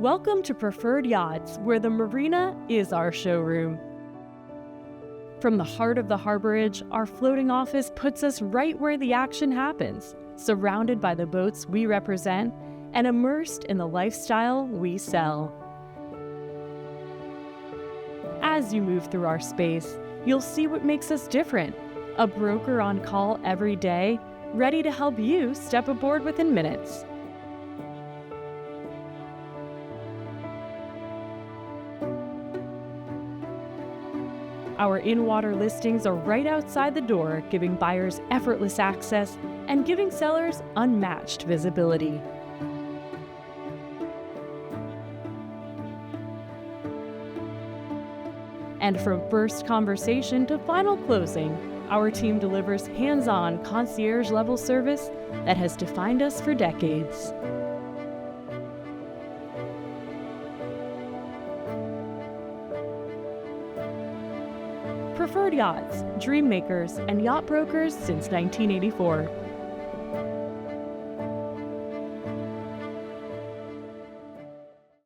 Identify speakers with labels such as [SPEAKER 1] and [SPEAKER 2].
[SPEAKER 1] Welcome to Preferred Yachts, where the marina is our showroom. From the heart of the harborage, our floating office puts us right where the action happens, surrounded by the boats we represent and immersed in the lifestyle we sell. As you move through our space, you'll see what makes us different. A broker on call every day, ready to help you step aboard within minutes. Our in-water listings are right outside the door, giving buyers effortless access and giving sellers unmatched visibility. And from first conversation to final closing, our team delivers hands-on concierge-level service that has defined us for decades. Preferred Yachts, dream makers, and yacht brokers since 1984.